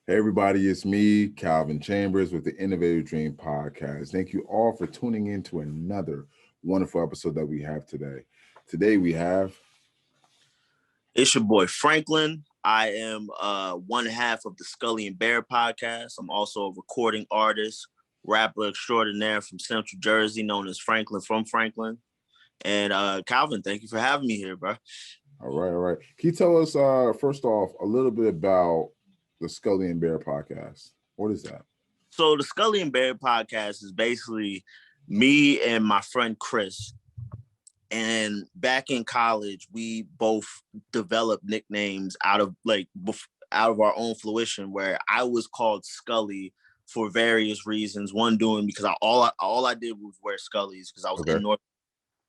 Hey everybody, it's me, Calvin Chambers with the Innovative Dream Podcast. Thank you all for tuning in to another wonderful episode that we have today. Today we have... It's your boy Franklin. I am one half of the Scully and Bear podcast. I'm also a recording artist, rapper extraordinaire from Central Jersey, known as Franklin from Franklin. And Calvin, thank you for having me here, bro. All right. Can you tell us, first off, a little bit about the Scully and Bear podcast? What is that? So the Scully and Bear podcast is basically me and my friend Chris. And back in college, we both developed nicknames out of our own fruition, where I was called Scully for various reasons. One doing because all I did was wear Scullies because I was in North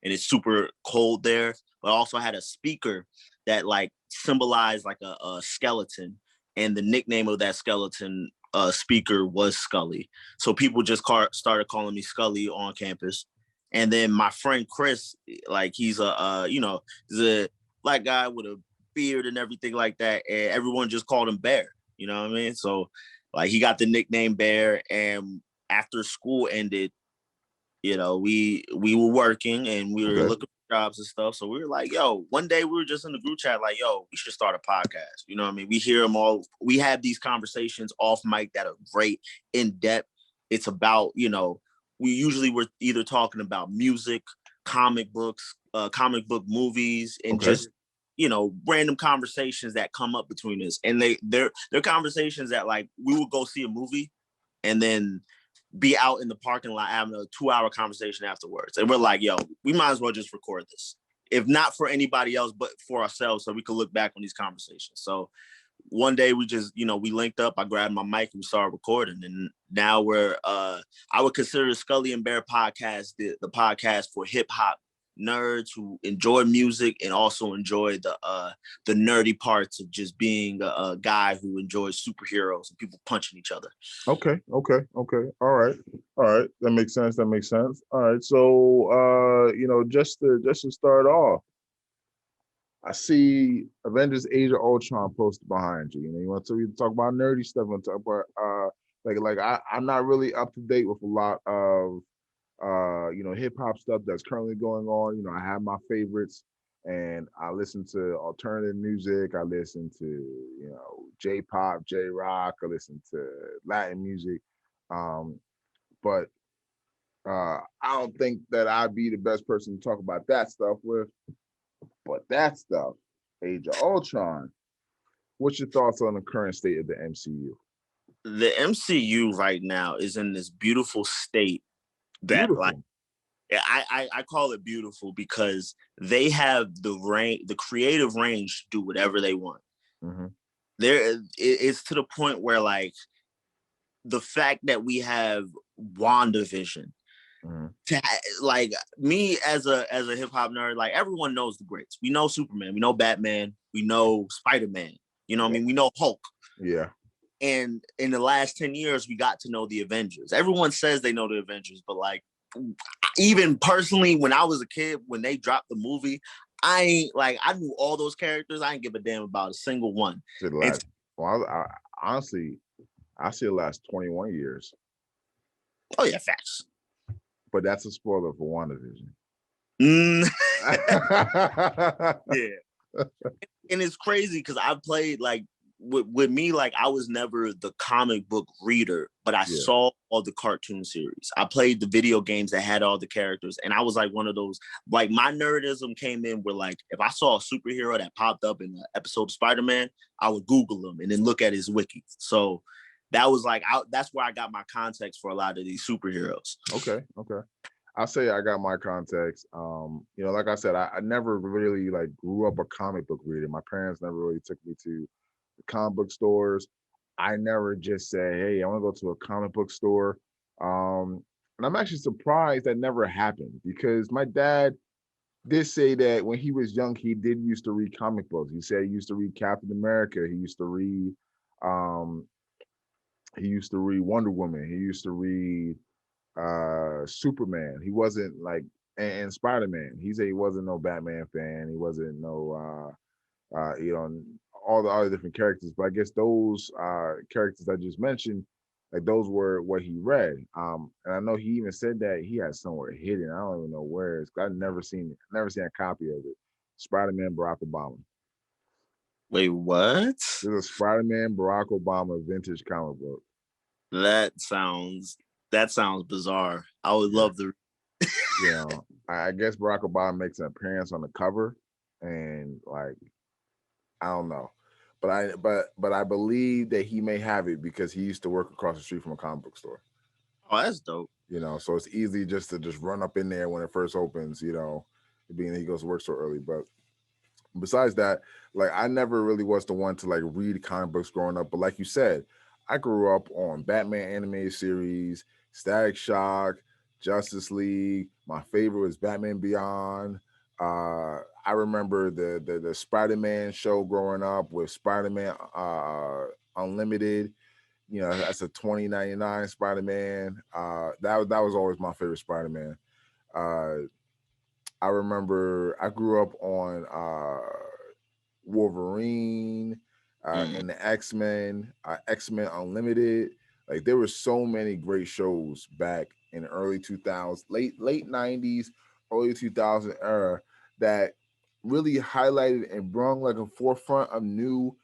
and it's super cold there. But I also had a speaker that like symbolized like a skeleton, and the nickname of that skeleton speaker was Scully. So people just started calling me Scully on campus. And then my friend Chris, like he's he's a black guy with a beard and everything like that, and everyone just called him Bear. You know what I mean? So like he got the nickname Bear, and after school ended, you know, we were working and we were looking for jobs and stuff. So we were like, yo, one day we were just in the group chat like, yo, we should start a podcast. You know what I mean? We hear them all. We have these conversations off mic that are great, in depth. It's about, you know, we usually were either talking about music, comic books, comic book movies, and just, you know, random conversations that come up between us. And they're conversations that like we would go see a movie and then be out in the parking lot having a 2-hour conversation afterwards. And we're like, yo, we might as well just record this. If not for anybody else, but for ourselves, so we could look back on these conversations. So one day we just, you know, we linked up, I grabbed my mic and we started recording. And now we're, I would consider the Scully and Bear podcast the podcast for hip hop nerds who enjoy music and also enjoy the nerdy parts of just being a guy who enjoys superheroes and people punching each other. Okay. All right. That makes sense. All right. So, you know, just to start off, I see Avengers Age of Ultron posted behind you. You know, you want to talk about nerdy stuff, and talk about I'm not really up to date with a lot of you know, hip hop stuff that's currently going on. You know, I have my favorites, and I listen to alternative music. I listen to, you know, J-pop, J-rock. I listen to Latin music, but I don't think that I'd be the best person to talk about that stuff with. But that stuff, Age of Ultron. What's your thoughts on the current state of the MCU? The MCU right now is in this beautiful state that like I call it beautiful because they have the creative range to do whatever they want. Mm-hmm. It's to the point where like the fact that we have WandaVision. Mm-hmm. Like me as a hip hop nerd, like everyone knows the greats. We know Superman, we know Batman, we know Spider-Man. You know what I mean? We know Hulk. Yeah. And in the last 10 years, we got to know the Avengers. Everyone says they know the Avengers, but like even personally, when I was a kid, when they dropped the movie, I knew all those characters. I didn't give a damn about a single one. Honestly, I see the last 21 years. Oh yeah, facts. But that's a spoiler for WandaVision. Yeah. And it's crazy because I played like with me, like I was never the comic book reader, but I saw all the cartoon series. I played the video games that had all the characters, and I was like one of those, like my nerdism came in where like if I saw a superhero that popped up in an episode of Spider-Man, I would Google him and then look at his wiki. So that was like, that's where I got my context for a lot of these superheroes. Okay. I'll say I got my context. You know, like I said, I never really like grew up a comic book reader. My parents never really took me to the comic book stores. I never just said, hey, I want to go to a comic book store. And I'm actually surprised that never happened, because my dad did say that when he was young, he did used to read comic books. He said he used to read Captain America. He used to read Wonder Woman. He used to read Superman. He wasn't like, and Spider-Man. He said he wasn't no Batman fan. He wasn't no you know, all the other different characters, but I guess those characters I just mentioned, like those were what he read. And I know he even said that he had somewhere hidden. I don't even know where it's. I've never seen a copy of it. Spider-Man Barack Obama. Wait, what? There's a Spider-Man Barack Obama vintage comic book. That sounds bizarre. I would love to. You know, I guess Barack Obama makes an appearance on the cover, and like, I don't know, but I believe that he may have it because he used to work across the street from a comic book store. Oh, that's dope. You know, so it's easy just to run up in there when it first opens. You know, being that he goes to work so early. But besides that, like, I never really was the one to like read comic books growing up. But like you said, I grew up on Batman animated series, Static Shock, Justice League. My favorite was Batman Beyond. I remember the Spider-Man show growing up with Spider-Man Unlimited. You know, that's a 2099 Spider-Man. That was always my favorite Spider-Man. I remember I grew up on Wolverine and the X-Men, X-Men Unlimited. Like, there were so many great shows back in the early 2000s, late 90s, early 2000 era that really highlighted and brought like a forefront of new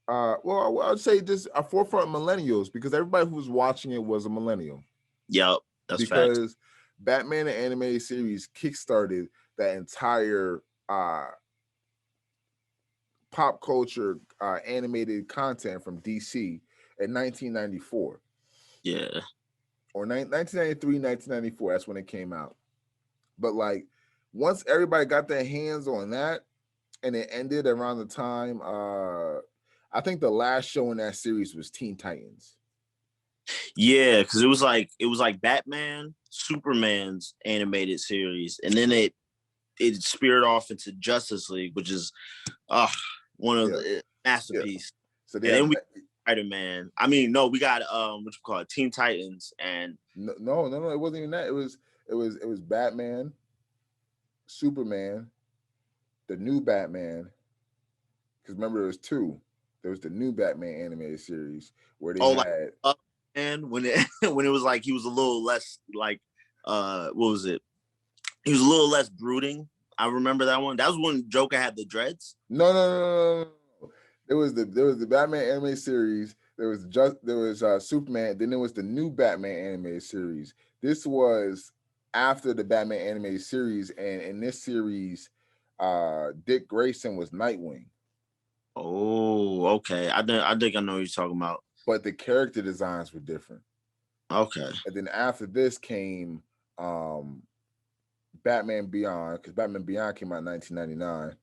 well, I'd say just a forefront of millennials, because everybody who was watching it was a millennial. Yep, that's because facts. Batman the animated series kickstarted that entire pop culture animated content from DC in 1994. Yeah. Or 1993, 1994, that's when it came out. But like, once everybody got their hands on that, and it ended around the time, I think the last show in that series was Teen Titans. Yeah, because it was like Batman, Superman's animated series, and then it speared off into Justice League, which is one of the masterpiece. So and then we Spider-Man. I mean, no, we got what you call it, Teen Titans, and no, it wasn't even that. It was Batman, Superman, the new Batman. Because remember, there was two. There was the new Batman animated series where they had. And when it when it was like he was a little less like what was it? He was a little less brooding. I remember that one. That was when Joker had the dreads. No. There was the Batman animated series. There was Superman. Then there was the new Batman animated series. This was after the Batman animated series, and in this series, Dick Grayson was Nightwing. Oh, okay. I think I know what you're talking about. But the character designs were different. Okay. And then after this came Batman Beyond, because Batman Beyond came out in 1999.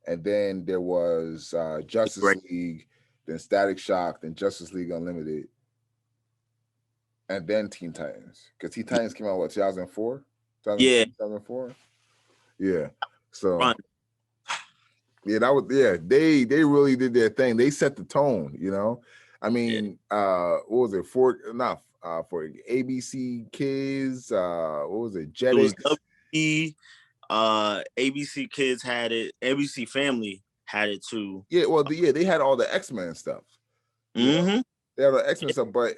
And then there was Justice League, then Static Shock, then Justice League Unlimited, and then Teen Titans. Because Teen Titans came out, what, 2004? Yeah. 2004? Yeah. So, yeah, that was, they really did their thing. They set the tone, you know? I mean, what was it? For ABC Kids, what was it? Jetix. It was ABC Kids had it. ABC Family had it too. Yeah, well, they had all the X-Men stuff. Mm-hmm. They had the X-Men stuff, but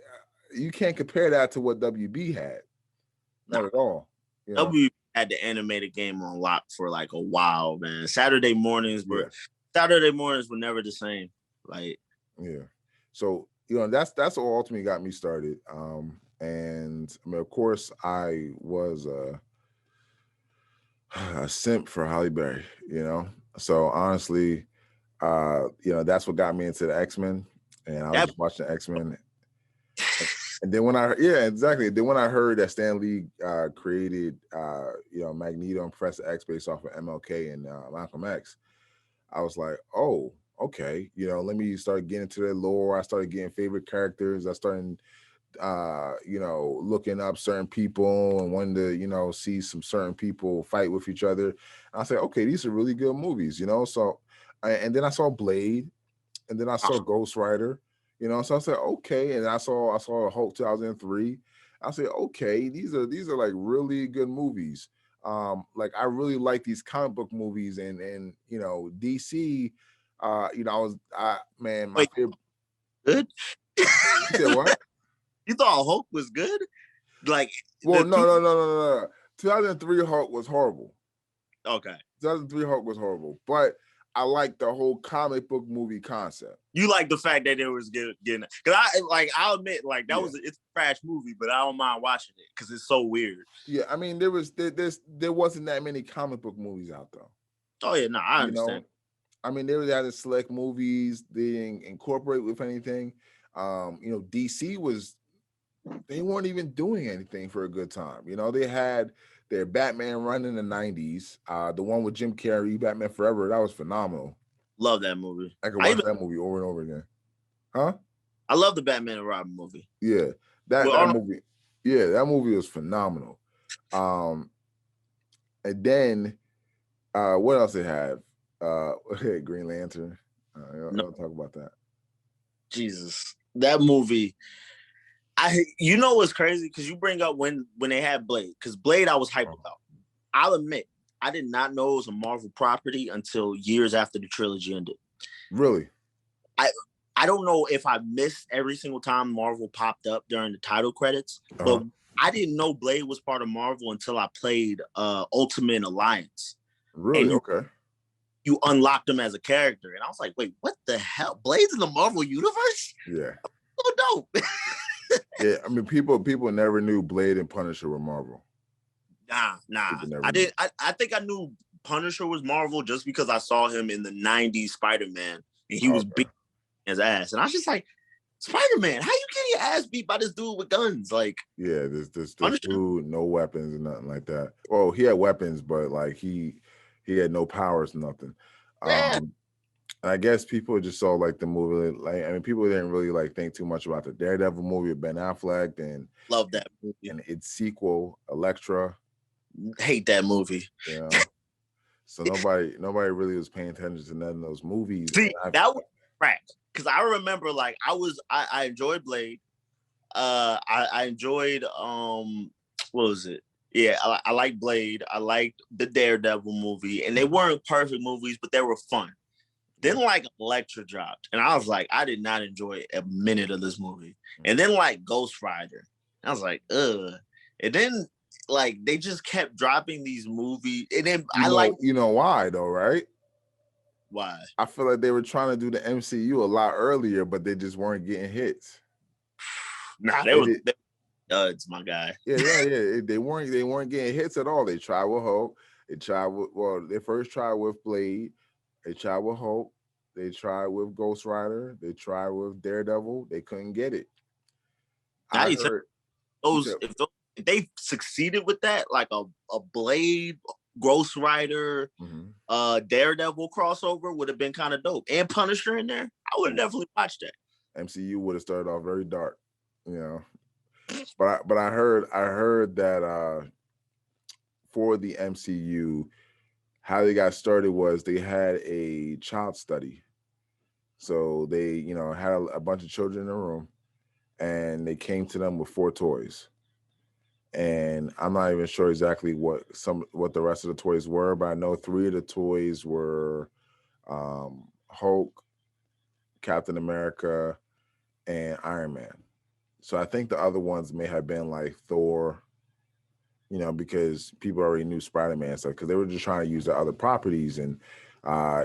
you can't compare that to what WB had. Not at all. You know? WB had the animated game on lock for like a while, man. Saturday mornings were never the same. Like, yeah. So, you know, that's what ultimately got me started. And I mean, of course, I was a simp for Halle Berry, you know. So honestly, you know, that's what got me into the X-Men, and I was just watching X-Men. And then when then when I heard that Stan Lee created, you know, Magneto and Professor X based off of MLK and Malcolm X, I was like, oh, okay, you know, let me start getting into their lore. I started getting favorite characters. I started, you know, looking up certain people and wanting to, you know, see some certain people fight with each other. And I said, okay, these are really good movies, you know. So, and then I saw Blade, and then I saw Ghost Rider, you know. So I said, okay, and I saw Hulk 2003. I said, okay, these are like really good movies. Like, I really like these comic book movies, and you know, DC Man, my Wait, favorite. good? You said what? You thought Hulk was good? Like Well, no. 2003 Hulk was horrible. Okay. 2003 Hulk was horrible, but I like the whole comic book movie concept. You like the fact that it was getting because I'll admit it's a trash movie, but I don't mind watching it because it's so weird. Yeah, I mean there wasn't that many comic book movies out though. Oh yeah, no, I understand. I mean, they were out of select movies. They didn't incorporate with anything. DC they weren't even doing anything for a good time. They had their Batman run in the 90s. The one with Jim Carrey, Batman Forever, that was phenomenal. Love that movie. I could watch that movie over and over again. Huh? I love the Batman and Robin movie. Yeah, that movie. Yeah, that movie was phenomenal. And then what else they have? Green Lantern. I'll talk about that. Jesus, that movie. What's crazy? Because you bring up when they had Blade, because Blade I was hyped about. I'll admit, I did not know it was a Marvel property until years after the trilogy ended. Really? I don't know if I missed every single time Marvel popped up during the title credits, but I didn't know Blade was part of Marvel until I played Ultimate Alliance. Really? Okay. You unlocked him as a character, and I was like, "Wait, what the hell? Blade's in the Marvel universe?" Yeah. So dope. Yeah, I mean, people never knew Blade and Punisher were Marvel. Nah. I think I knew Punisher was Marvel just because I saw him in the '90s Spider-Man, and he was beating his ass, and I was just like, Spider-Man, how you getting your ass beat by this dude with guns? Like, yeah, this dude, no weapons and nothing like that. Well, he had weapons, but like he had no powers, nothing. Yeah. And I guess people just saw like the movie. Like, I mean, people didn't really like think too much about the Daredevil movie with Ben Affleck and love that movie and its sequel, Elektra. Hate that movie. So nobody really was paying attention to none of those movies. See, that was crack. Because I remember, like, I enjoyed Blade. I enjoyed what was it? Yeah, I like Blade. I liked the Daredevil movie, and they weren't perfect movies, but they were fun. Then like Elektra dropped, and I was like, I did not enjoy a minute of this movie. And then like Ghost Rider, I was like, ugh. And then like they just kept dropping these movies, and then you know why though, right? Why? I feel like they were trying to do the MCU a lot earlier, but they just weren't getting hits. Nah, they were duds, my guy. Yeah. They weren't getting hits at all. They tried with Hulk. They first tried with Blade. They tried with Hulk. They tried with Ghost Rider. They tried with Daredevil. They couldn't get it. I heard if they succeeded with that, like a Blade, Ghost Rider, Daredevil crossover would have been kind of dope. And Punisher in there, I would have definitely watched that. MCU would have started off very dark, But I heard that for the MCU, how they got started was they had a child study. So they, had a bunch of children in a room, and they came to them with 4 toys. And I'm not even sure exactly what the rest of the toys were, but I know 3 of the toys were Hulk, Captain America, and Iron Man. So I think the other ones may have been like Thor, because people already knew Spider-Man stuff, because they were just trying to use the other properties. And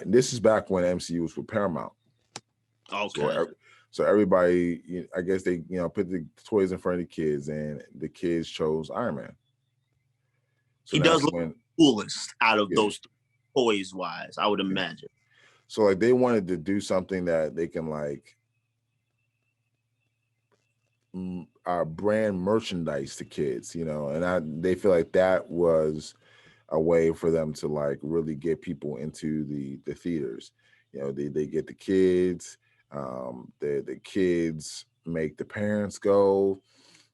this is back when MCU was with Paramount. Okay. So everybody, I guess they, put the toys in front of the kids, and the kids chose Iron Man. So he does look the coolest out of those toys wise, I would imagine. So like they wanted to do something that they can like brand merchandise to kids, and they feel like that was a way for them to like really get people into the theaters. They get the kids. The kids make the parents go.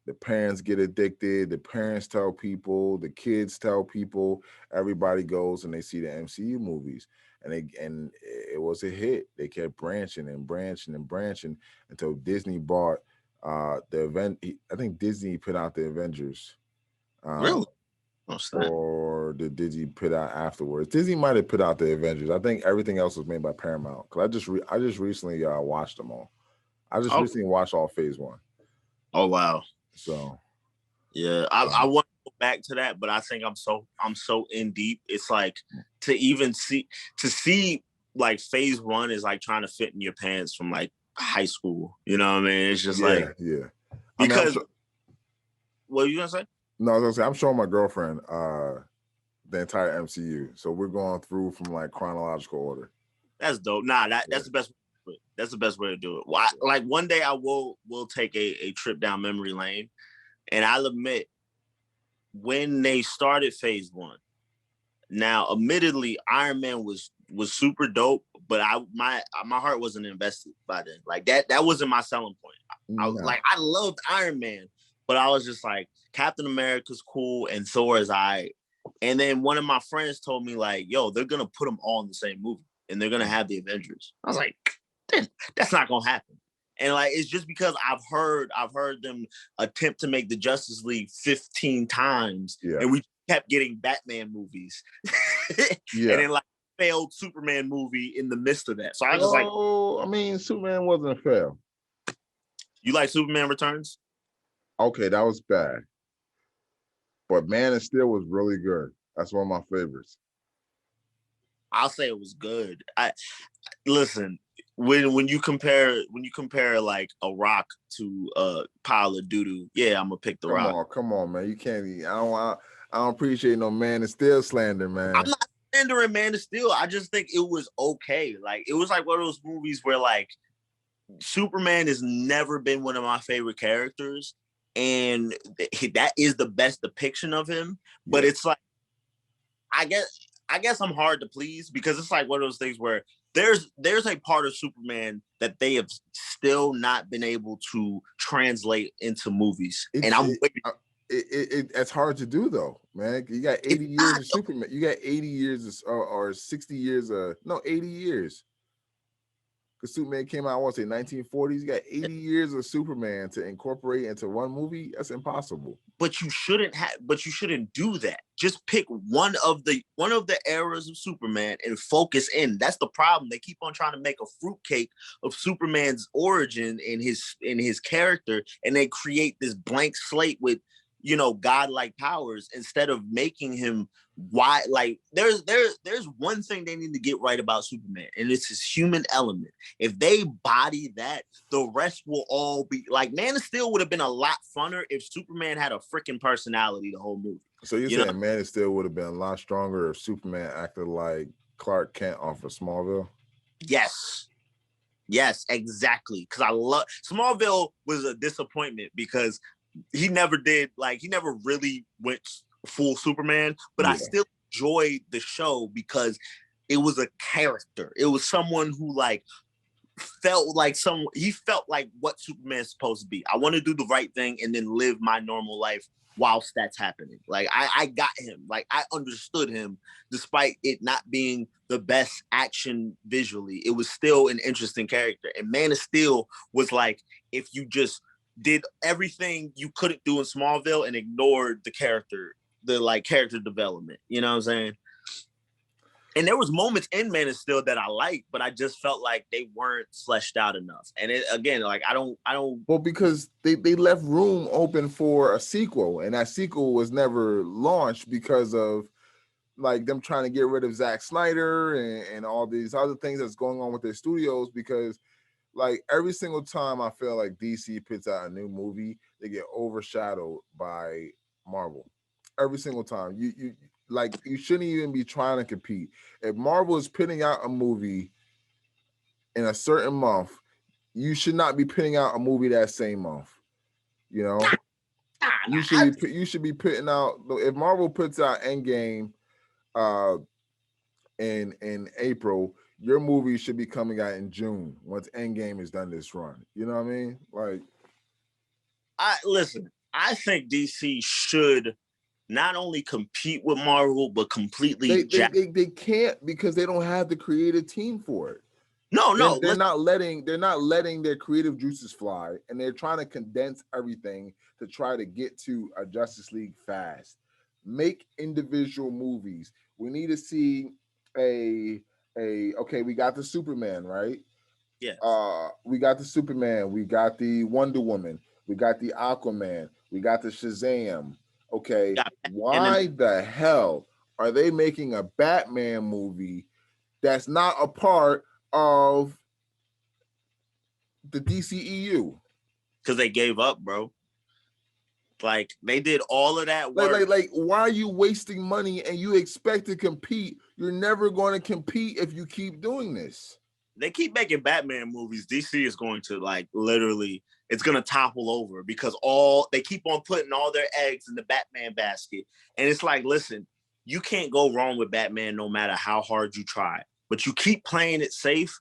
The parents get addicted. The parents tell people. The kids tell people. Everybody goes and they see the MCU movies, and it was a hit. They kept branching until Disney bought the event. I think Disney put out the Avengers. Really? Or did Disney put out afterwards? Disney might have put out the Avengers. I think everything else was made by Paramount. Because I just recently watched them all. I just recently watched all Phase 1. Oh wow! So yeah, I want to go back to that, but I think I'm so in deep. It's like to see like Phase 1 is like trying to fit in your pants from like high school. You know what I mean? It's just like because what are you gonna say? No, I was gonna say I'm showing my girlfriend the entire MCU, so we're going through from like chronological order. That's dope. Nah, that's the best. That's the best way to do it. Well, like one day I will take a trip down memory lane, and I'll admit when they started Phase 1. Now, admittedly, Iron Man was super dope, but my heart wasn't invested by then. Like that wasn't my selling point. I was like, I loved Iron Man, but I was just like, Captain America's cool and Thor is alright. And then one of my friends told me like, yo, they're gonna put them all in the same movie and they're gonna have the Avengers. I was like, that's not gonna happen. And like it's just because I've heard them attempt to make the Justice League 15 times, and we kept getting Batman movies, and then like failed Superman movie in the midst of that. So I was just like, I mean, Superman wasn't a fail. You like Superman Returns? Okay, that was bad, but Man of Steel was really good. That's one of my favorites. I'll say it was good. Listen. When you compare like a rock to a pile of doo-doo, I'm gonna pick the rock. Come on, man. You can't. I don't appreciate no Man of Steel slander, man. I'm not slandering Man of Steel. I just think it was okay. Like it was like one of those movies where like Superman has never been one of my favorite characters, and that is the best depiction of him. But it's like I guess I'm hard to please because it's like one of those things where there's a part of Superman that they have still not been able to translate into movies, and I'm waiting. It's hard to do though, man. You got 80 years of Superman. You got 80 years or 60 years 80 years. Because Superman came out, I want to say 1940s. You got 80 years of Superman to incorporate into one movie. That's impossible. But you shouldn't do that. Just pick one of the eras of Superman and focus in. That's the problem. They keep on trying to make a fruitcake of Superman's origin and his character, and they create this blank slate with godlike powers instead of making him why. Like there's one thing they need to get right about Superman, and it's his human element. If they body that, the rest will all be like Man of Steel would have been a lot funner if Superman had a freaking personality the whole movie. So you're saying Man of Steel would have been a lot stronger if Superman acted like Clark Kent off of Smallville? Yes, exactly. Because I love Smallville was a disappointment because he never really went full Superman, but I still enjoyed the show because it was a character. It was someone who like felt like what Superman's supposed to be. I want to do the right thing and then live my normal life whilst that's happening. Like I got him. Like I understood him despite it not being the best action visually. It was still an interesting character. And Man of Steel was like if you just did everything you couldn't do in Smallville and ignored the character development. You know what I'm saying? And there was moments in Man of Steel that I liked, but I just felt like they weren't fleshed out enough. And I don't. Well, because they left room open for a sequel, and that sequel was never launched because of like them trying to get rid of Zack Snyder and all these other things that's going on with their studios. Because like every single time I feel like DC puts out a new movie, they get overshadowed by Marvel. Every single time. You shouldn't even be trying to compete. If Marvel is putting out a movie in a certain month, you should not be putting out a movie that same month. You should be putting out. If Marvel puts out Endgame in April, your movie should be coming out in June once Endgame is done this run. You know what I mean? Like, I think DC should not only compete with Marvel, but completely they can't because they don't have the creative team for it. No, they're not letting their creative juices fly, and they're trying to condense everything to try to get to a Justice League fast. Make individual movies. We need to see okay, we got the Superman, right? Yes. We got the Superman, we got the Wonder Woman, we got the Aquaman, we got the Shazam. Okay, why the hell are they making a Batman movie that's not a part of the DCEU? Because they gave up, bro. Like, they did all of that work. Like, why are you wasting money and you expect to compete? You're never going to compete if you keep doing this. They keep making Batman movies. DC is going to, like, literally, it's going to topple over because they keep on putting all their eggs in the Batman basket. And it's like, listen, you can't go wrong with Batman no matter how hard you try. But you keep playing it safe,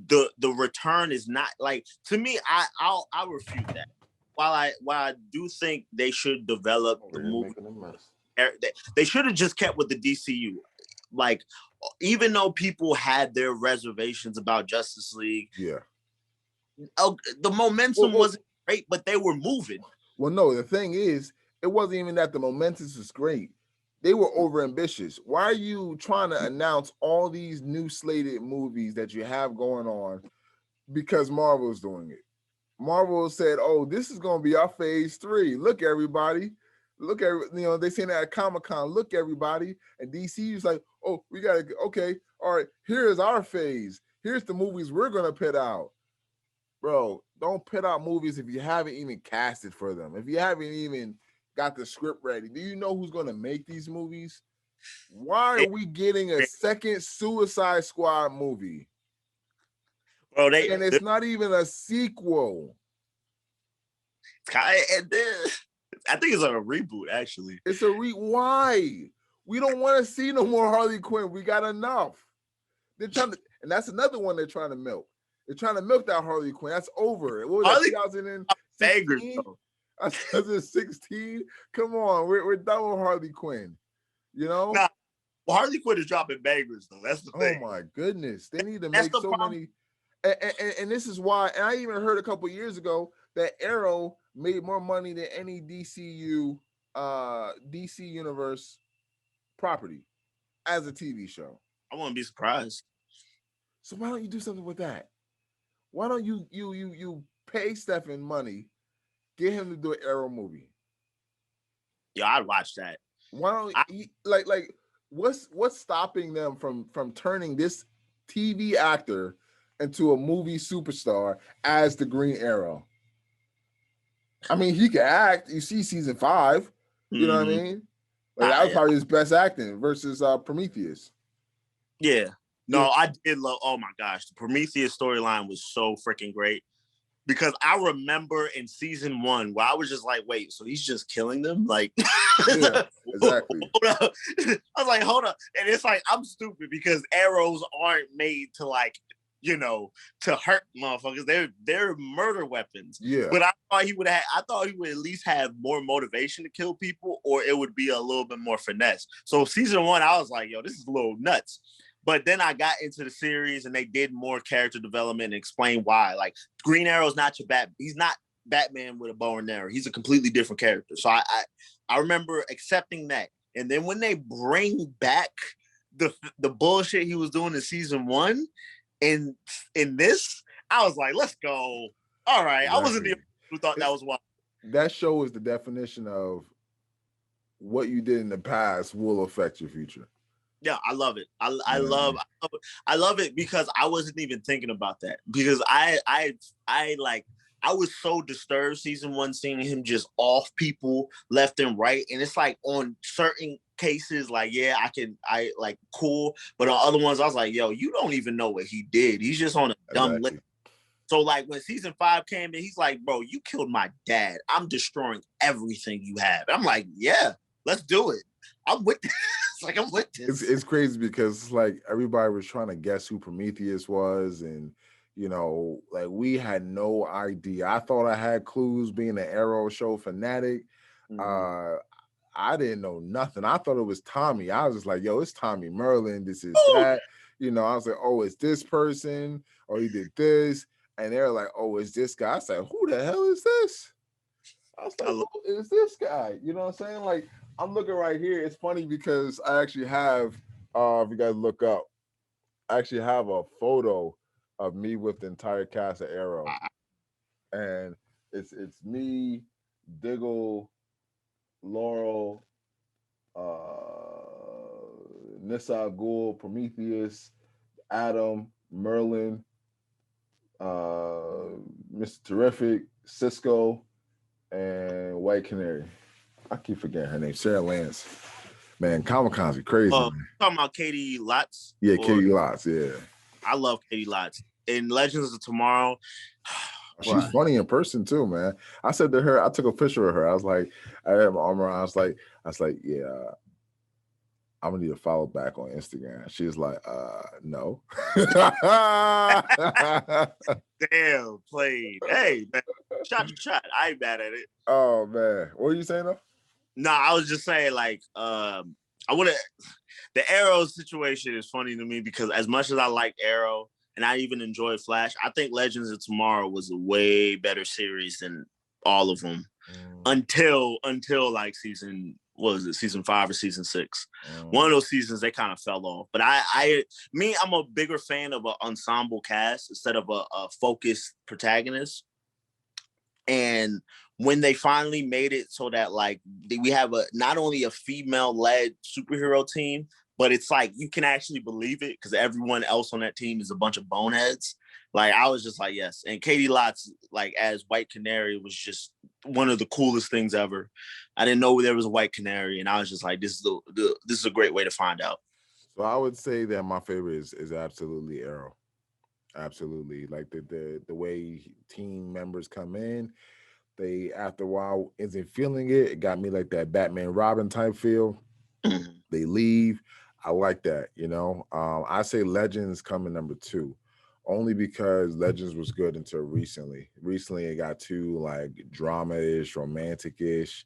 the return is not, like, to me, I'll refute that. While I do think they should develop the movie, they should have just kept with the DCU. Like, even though people had their reservations about Justice League, the momentum wasn't great, but they were moving. Well, no, the thing is, it wasn't even that the momentum was great. They were overambitious. Why are you trying to announce all these new slated movies that you have going on because Marvel's doing it? Marvel said, "Oh, this is going to be our phase 3. Look, everybody. Look at, they saying that at Comic-Con. Look, everybody." And DC is like, "Oh, we got to, okay. All right, here's our phase. Here's the movies we're going to put out." Bro, don't put out movies if you haven't even casted for them. If you haven't even got the script ready. Do you know who's going to make these movies? Why are we getting a second Suicide Squad movie? Bro, and it's not even a sequel. I think it's like a reboot, actually. It's why? We don't want to see no more Harley Quinn. We got enough. They're trying to, and that's another one they're trying to milk. They're trying to milk that Harley Quinn. That's over. What was that, 2016? 2016? Come on, we're done with Harley Quinn. Nah, well, Harley Quinn is dropping bangers, though. That's the thing. Oh my goodness, they need to make so many. And this is why. And I even heard a couple years ago that Arrow made more money than any DC Universe property as a TV show. I wouldn't be surprised. So why don't you do something with that? Why don't you pay Stephen money, get him to do an Arrow movie? Yeah, I'd watch that. Why don't like what's stopping them from turning this TV actor into a movie superstar as the Green Arrow? I mean, he can act. You see season 5. You know what I mean? Like, that was probably his best acting versus Prometheus. Yeah. No, I did love, oh my gosh, the Prometheus storyline was so freaking great. Because I remember in season 1 where I was just like, wait, so he's just killing them? Like, yeah, exactly. I was like, hold up. And it's like, I'm stupid because arrows aren't made to, like, to hurt motherfuckers. They're murder weapons. Yeah. But I thought he would at least have more motivation to kill people, or it would be a little bit more finesse. So season 1, I was like, yo, this is a little nuts. But then I got into the series and they did more character development and explain why. Like, Green Arrow's not your he's not Batman with a bow and arrow. He's a completely different character. So I remember accepting that. And then when they bring back the bullshit he was doing in season 1 in this, I was like, let's go. All right. Exactly. I wasn't the only who thought that was wild. That show is the definition of what you did in the past will affect your future. Yeah, I love it. I love it because I wasn't even thinking about that, because I was so disturbed season 1 seeing him just off people left and right, and it's like on certain cases, like, yeah, I like cool, but on other ones I was like, yo, you don't even know what he did. He's just on a dumb list. So like when season 5 came in, he's like, bro, you killed my dad. I'm destroying everything you have. I'm like, yeah, let's do it. I'm with this. Like, I'm with this. It's crazy because it's like everybody was trying to guess who Prometheus was, and like, we had no idea. I thought I had clues being an Arrow show fanatic. Mm-hmm. I didn't know nothing. I thought it was Tommy. I was just like, yo, it's Tommy Merlin. This is that. I was like, oh, it's this person, or he did this. And they're like, oh, it's this guy. I said, who the hell is this? I was like, who is this guy? You know what I'm saying? Like, I'm looking right here. It's funny because I actually have, if you guys look up, I actually have a photo of me with the entire cast of Arrow, and it's me, Diggle, Laurel, Nissa Ghul, Prometheus, Adam, Merlin, Mr. Terrific, Cisco, and White Canary. I keep forgetting her name, Sarah Lance. Man, Comic Cons are crazy. Man. Talking about Katie Lotz? Yeah, Katie Lotz. Yeah, I love Katie Lotz. In Legends of Tomorrow, she's funny in person too, man. I said to her, I took a picture of her. I was like, I had my arm around. I was like, yeah, I'm gonna need to follow back on Instagram. She was like, no. Damn, played. Hey, man, shot. I ain't mad at it. Oh man, what were you saying though? No, I was just saying like, I would have. The Arrow situation is funny to me because as much as I like Arrow and I even enjoy Flash, I think Legends of Tomorrow was a way better series than all of them until like season 5 or season 6. One of those seasons they kind of fell off. But I'm a bigger fan of an ensemble cast instead of a focused protagonist. And when they finally made it so that like we have not only a female-led superhero team, but it's like you can actually believe it because everyone else on that team is a bunch of boneheads. Like I was just like, yes. And Katie Lotz, like as White Canary, was just one of the coolest things ever. I didn't know there was a White Canary, and I was just like, this is a great way to find out. So I would say that my favorite is absolutely Arrow. Absolutely, like the way team members come in, they after a while isn't feeling it. It got me like that Batman Robin type feel. They leave. I like that, you know. I say Legends coming number 2, only because Legends was good until recently. Recently, it got too like drama-ish, romantic-ish,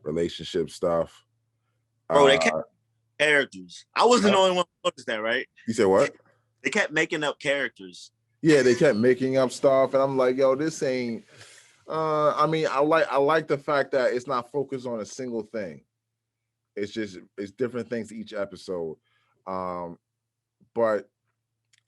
relationship stuff. Bro, they kept characters. I wasn't the only one who noticed that, right? You said what? They kept making up characters. Yeah, they kept making up stuff, and I'm like, yo, this ain't. I mean, I like the fact that it's not focused on a single thing. It's different things each episode. But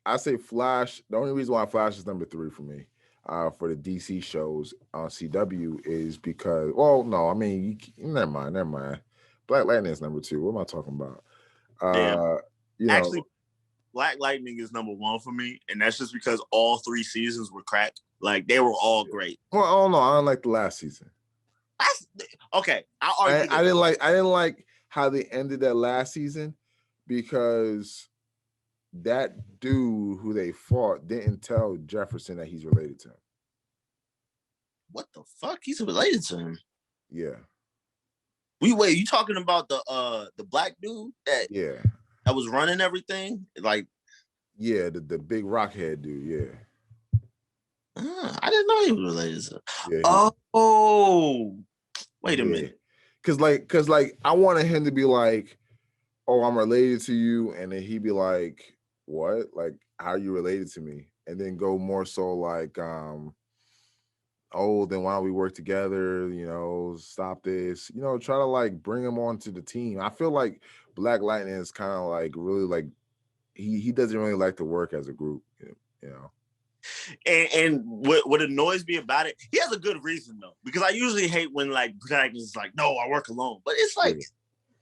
I say Flash. The only reason why Flash is number 3 for me, for the DC shows on CW is because, well, no, I mean, never mind. Black Lightning is number 2. What am I talking about? Actually, Black Lightning is number 1 for me, and that's just because all 3 seasons were crack. Like they were all great. Well, I don't know. I don't like the last season. Okay, I didn't like how they ended that last season because that dude who they fought didn't tell Jefferson that he's related to him. What the fuck? He's related to him? Yeah. Wait, you talking about the black dude that was running everything? Like, yeah, the big rockhead dude, yeah. I didn't know he was related to. Yeah, wait a minute. Cause I wanted him to be like, oh, I'm related to you, and then he'd be like, what? Like, how are you related to me? And then go more so like, oh, then why don't we work together? You know, stop this. You know, try to like bring him onto the team. I feel like Black Lightning is kind of like really like he doesn't really like to work as a group. You know. And what annoys me about it, he has a good reason though, because I usually hate when like protagonists like, no, I work alone, but it's like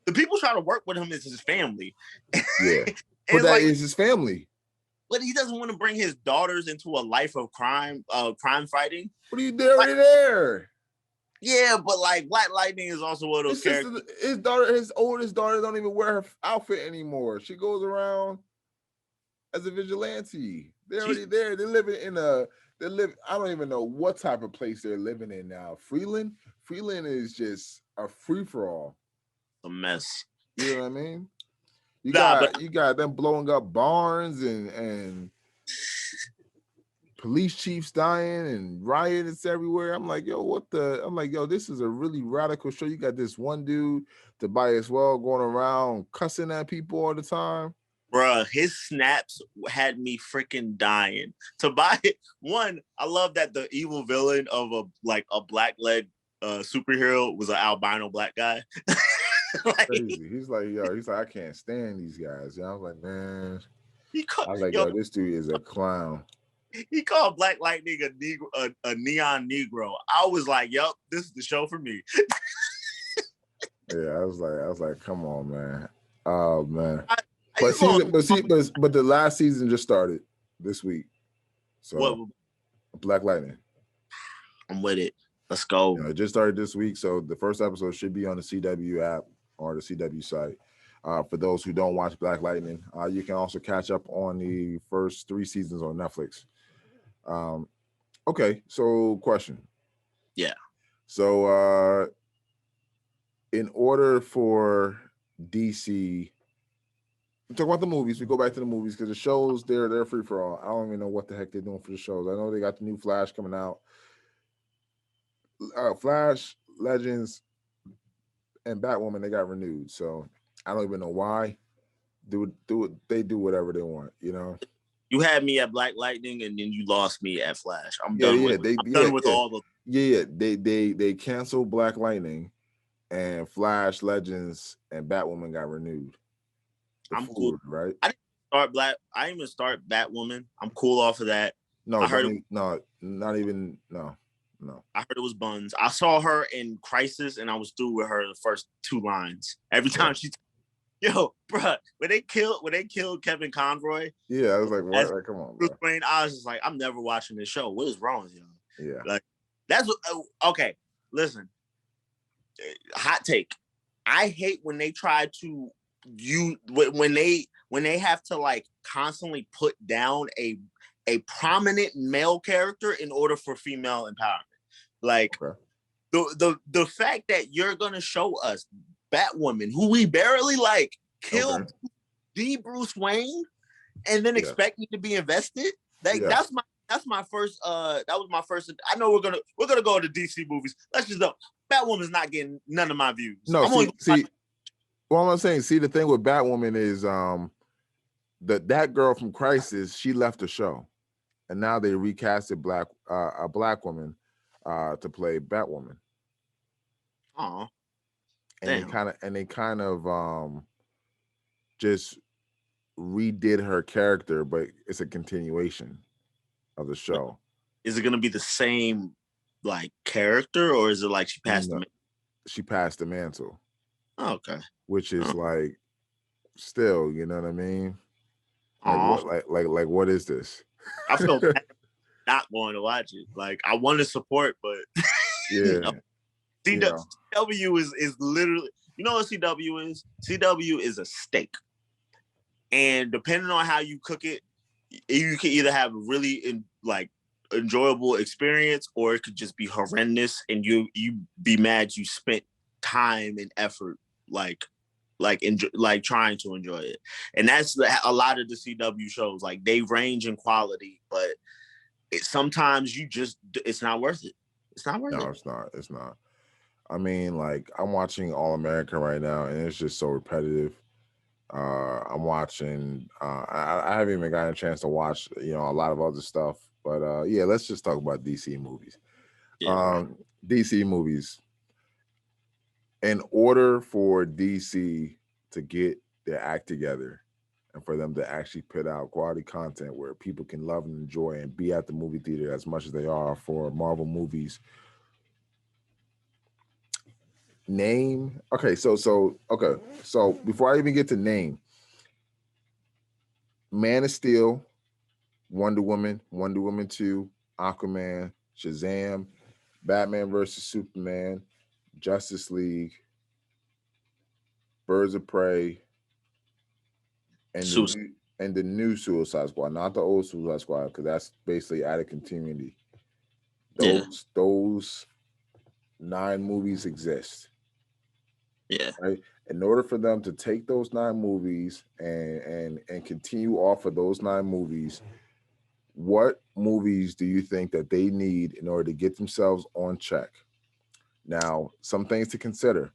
the people trying to work with him is his family. Yeah, but that is his family. But he doesn't want to bring his daughters into a life of crime fighting. What are you doing there? Yeah, but like Black Lightning is also one of those characters. His oldest daughter, don't even wear her outfit anymore. She goes around as a vigilante. They're already there. They're living in I don't even know what type of place they're living in now. Freeland is just a free-for-all. A mess. You know what I mean? You got them blowing up barns and police chiefs dying and riots everywhere. I'm like, yo, this is a really radical show. You got this one dude, Tobias Well, going around cussing at people all the time. Bruh, his snaps had me freaking dying. Tobias, one, I love that the evil villain of a black-led superhero was an albino black guy. Like, Crazy. He's like, yo, he's like, I can't stand these guys. I was like, man. he called, I was like, yo, yo, this dude is a clown. he called Black Lightning a neon Negro. I was like, yup, this is the show for me. Yeah, I was like, come on, man. Oh man. I But the last season just started this week. So what? Black Lightning. I'm with it. Let's go. You know, it just started this week. So the first episode should be on the CW app or the CW site. For those who don't watch Black Lightning, you can also catch up on the first 3 seasons on Netflix. Okay, so question. Yeah. So in order for DC, we talk about the movies. We go back to the movies because the shows they're free for all. I don't even know what the heck they're doing for the shows. I know they got the new Flash coming out. Flash, Legends, and Batwoman, they got renewed. So I don't even know why. They do whatever they want, you know. You had me at Black Lightning, and then you lost me at Flash. I'm done with all the. Yeah. They canceled Black Lightning, and Flash, Legends, and Batwoman got renewed. I'm cool, right? I didn't even start Batwoman. I'm cool off of that. No, I heard not even. I heard it was buns. I saw her in Crisis, and I was through with her the first 2 lines. Every time yo, bruh, when they killed Kevin Conroy. Yeah, I was like, what? Like, come on, bro. Wayne, I was just like, I'm never watching this show. What is wrong with you? Yeah, like that's what. Okay, listen. Hot take. I hate when they try to when they have to like constantly put down a prominent male character in order for female empowerment. Like the fact that you're gonna show us Batwoman, who we barely like, killed the Bruce Wayne, and then expect me to be invested. Like that's my first. That was my first. I know we're gonna go to DC movies. Let's just go. Batwoman's not getting none of my views. No, well, I'm saying, see, the thing with Batwoman is that girl from Crisis, she left the show, and now they recasted a black woman to play Batwoman. Oh, and they kind of just redid her character, but it's a continuation of the show. Is it going to be the same like character, or is it like she passed the mantle? She passed the mantle. Oh, okay. Which is like still, you know what I mean? Like what is this? I feel bad not going to watch it. Like I want to support, but yeah. CW is literally, you know what CW is? CW is a steak. And depending on how you cook it, you can either have a really enjoyable experience, or it could just be horrendous and you be mad you spent time and effort trying to enjoy it. And that's a lot of the CW shows. Like they range in quality, but sometimes it's not worth it. It's not worth it. No, it's not. I mean, like I'm watching All American right now, and it's just so repetitive. I'm watching. I haven't even gotten a chance to watch, a lot of other stuff. But yeah, let's just talk about DC movies. Yeah. DC movies. In order for DC to get their act together, and for them to actually put out quality content where people can love and enjoy and be at the movie theater as much as they are for Marvel movies. Name. So before I even get to name, Man of Steel, Wonder Woman 2, Aquaman, Shazam, Batman versus Superman, Justice League, Birds of Prey, and the new Suicide Squad, not the old Suicide Squad, because that's basically out of continuity. Those 9 movies exist. Yeah. Right. In order for them to take those 9 movies and continue off of those 9 movies, what movies do you think that they need in order to get themselves on check? Now, some things to consider.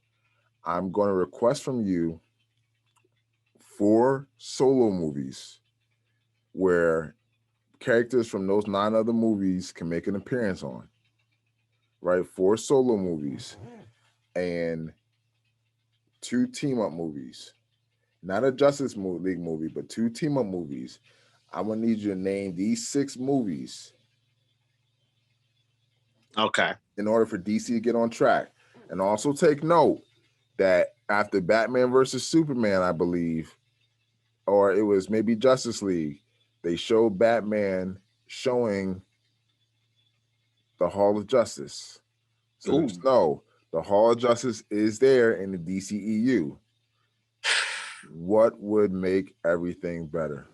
I'm going to request from you 4 solo movies where characters from those 9 other movies can make an appearance on. Right? 4 solo movies. And 2 team-up movies. Not a Justice League movie, but 2 team-up movies. I'm gonna need you to name these 6 movies. Okay. In order for DC to get on track. And also take note that after Batman versus Superman, I believe, or it was maybe Justice League, they showed Batman showing the Hall of Justice. So just know the Hall of Justice is there in the DCEU. What would make everything better?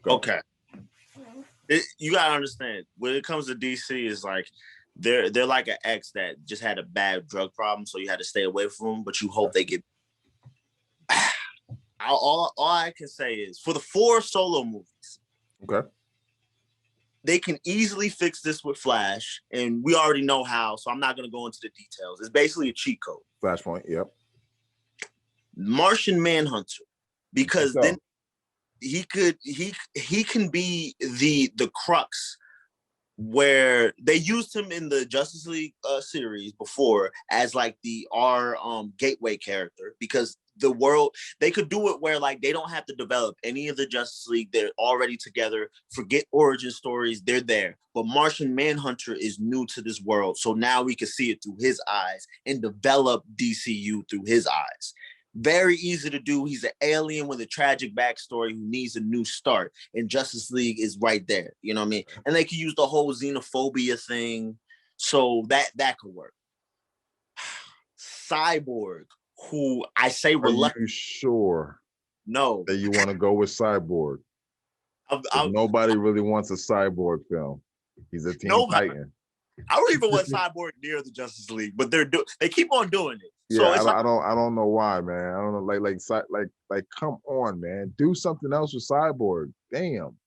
Go. Okay. You gotta understand, when it comes to DC, is like they're like an ex that just had a bad drug problem, so you had to stay away from them, but you hope they get. All I can say is for the 4 solo movies, okay, they can easily fix this with Flash, and we already know how, so I'm not gonna go into the details. It's basically a cheat code. Flashpoint, yep. Martian Manhunter, because then he can be the crux where they used him in the Justice League series before as like our gateway character, because the world, they could do it where like they don't have to develop any of the Justice League. They're already together. Forget origin stories. They're there. But Martian Manhunter is new to this world. So now we can see it through his eyes and develop DCU through his eyes. Very easy to do. He's an alien with a tragic backstory who needs a new start. And Justice League is right there. You know what I mean? And they can use the whole xenophobia thing. So that could work. Cyborg, who I say reluctant. Are you sure? No. That you want to go with Cyborg? Nobody really wants a Cyborg film. He's a Teen Titan. I don't even want Cyborg near the Justice League, but they keep on doing it. Yeah, so I don't know why, man. I don't know, like, come on, man. Do something else with Cyborg. Damn.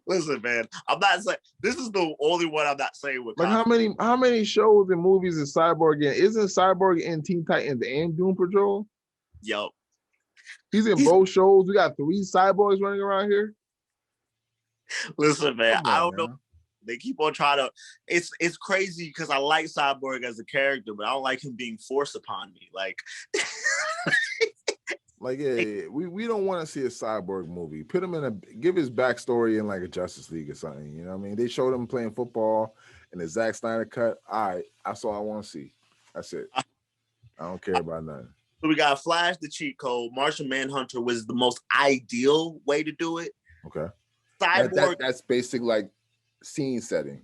Listen, man, I'm not saying this is the only one I'm not saying with. Like, how many shows and movies is Cyborg in? Isn't Cyborg in Teen Titans and Doom Patrol? Yo, he's in both shows. We got 3 cyborgs running around here. Listen, man, I don't know. They keep on trying to. It's crazy because I like Cyborg as a character, but I don't like him being forced upon me. Like, yeah, we don't want to see a Cyborg movie. Put him give his backstory in like a Justice League or something. You know what I mean? They showed him playing football in the Zack Snyder cut. All right, that's all I want to see. That's it. I don't care about nothing. So we got Flash, the cheat code. Martian Manhunter was the most ideal way to do it. Okay. Cyborg. That's basic, like, scene setting.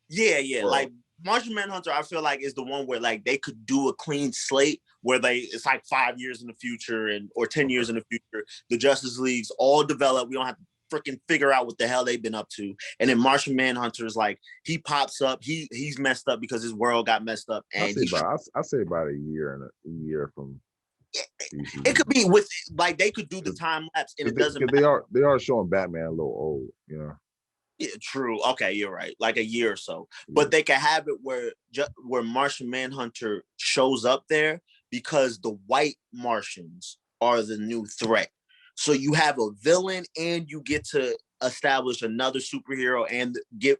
Yeah. Bro. Like Martian Manhunter, I feel like is the one where like they could do a clean slate where it's like 5 years in the future or 10 years in the future. The Justice League's all developed. We don't have to freaking figure out what the hell they've been up to. And then Martian Manhunter is like, he pops up. He's messed up because his world got messed up. And I say about a year from. It could be with like they could do the time lapse and it doesn't matter. They are showing Batman a little old, you know. Yeah, true. Okay, you're right. Like a year or so, but they can have it where Martian Manhunter shows up there because the white Martians are the new threat. So you have a villain and you get to establish another superhero and give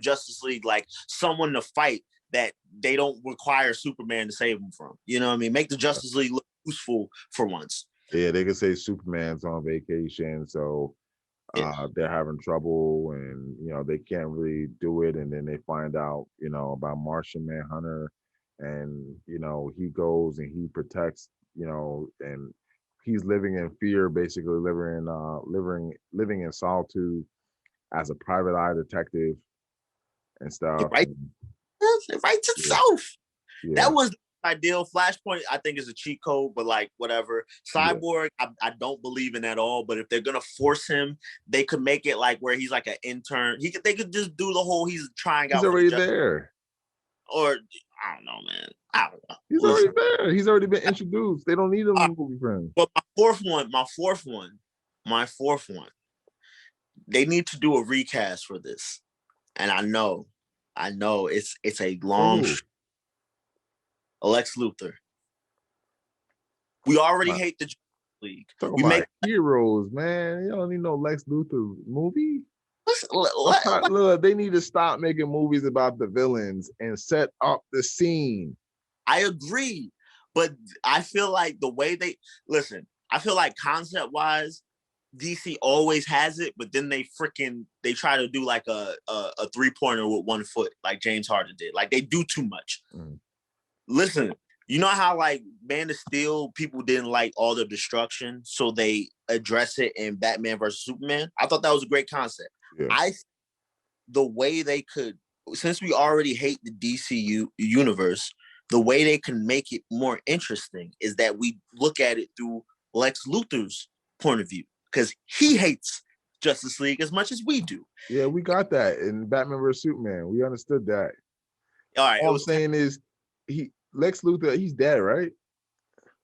Justice League like someone to fight that they don't require Superman to save them from. You know what I mean? Make the Justice League look useful for once. Yeah, they could say Superman's on vacation, so they're having trouble and, you know, they can't really do it. And then they find out, you know, about Martian Manhunter and, you know, he goes and he protects, you know, and he's living in fear, basically living in solitude as a private eye detective and stuff. It writes itself. Yeah. That was ideal. Flashpoint, I think, is a cheat code, but like whatever. Cyborg, I don't believe in at all. But if they're gonna force him, they could make it like where he's like an intern. They could just do the whole he's trying out. He's already there. Or I don't know, man. I don't know. He's already there. He's already been introduced. They don't need him in movie friends. But my fourth one. They need to do a recast for this, and I know it's a long. Lex Luthor. We already hate the Justice League. We make heroes, man. You don't need no Lex Luthor movie. Look, they need to stop making movies about the villains and set up the scene. I agree, But I feel like the way I feel like concept wise, DC always has it, but then they try to do like a 3-pointer with 1 foot, like James Harden did. Like they do too much. Listen, you know how like Man of Steel, people didn't like all the destruction, so they address it in Batman versus Superman. I thought that was a great concept. Yeah. The way they could, since we already hate the DCU universe, the way they can make it more interesting is that we look at it through Lex Luthor's point of view, because he hates Justice League as much as we do. Yeah, we got that in Batman vs Superman. We understood that. All right. All I'm saying is, Lex Luthor, he's dead, right?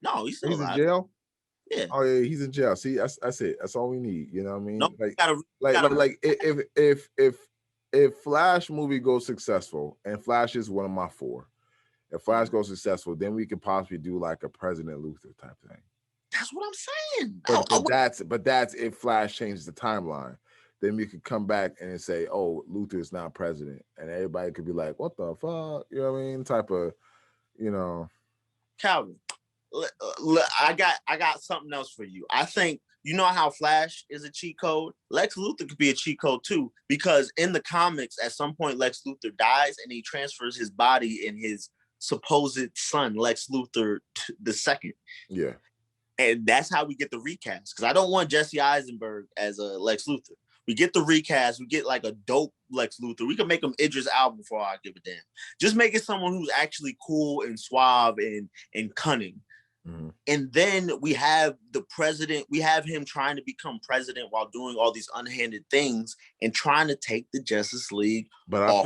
No, he's still alive. In jail. Yeah. Oh yeah, he's in jail. See, that's it. That's all we need. You know what I mean? No, like if Flash movie goes successful, and Flash is one of my 4, if Flash goes successful, then we could possibly do like a President Luthor type thing. That's what I'm saying. But that's if Flash changes the timeline. Then we could come back and say, oh, Luthor is not president. And everybody could be like, what the fuck? You know what I mean? Type of, you know. Calvin, I got something else for you. I think, you know how Flash is a cheat code? Lex Luthor could be a cheat code too, because in the comics, at some point, Lex Luthor dies and he transfers his body in his supposed son, Lex Luthor II. Yeah. And that's how we get the recast. Because I don't want Jesse Eisenberg as a Lex Luthor. We get the recast. We get like a dope Lex Luthor. We can make him Idris Elba before I give a damn. Just make it someone who's actually cool and suave and cunning. Mm-hmm. And then we have the president. We have him trying to become president while doing all these unhanded things and trying to take the Justice League. But I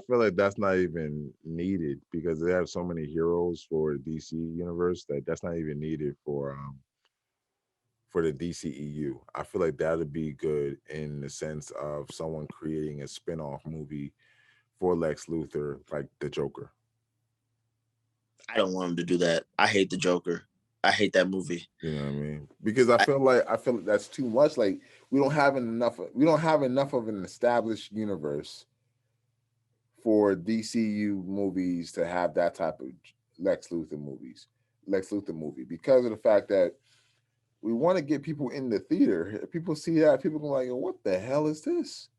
feel like that's not even needed, because they have so many heroes for the DC universe that's not even needed for the DCEU. I feel like that would be good in the sense of someone creating a spin-off movie for Lex Luthor, like the Joker. I don't want him to do that. I hate the Joker. I hate that movie. You know what I mean? Because I feel like that's too much. Like we don't have enough of an established universe for DCU movies to have that type of Lex Luthor movie, because of the fact that we want to get people in the theater. If people see that, people go like, what the hell is this?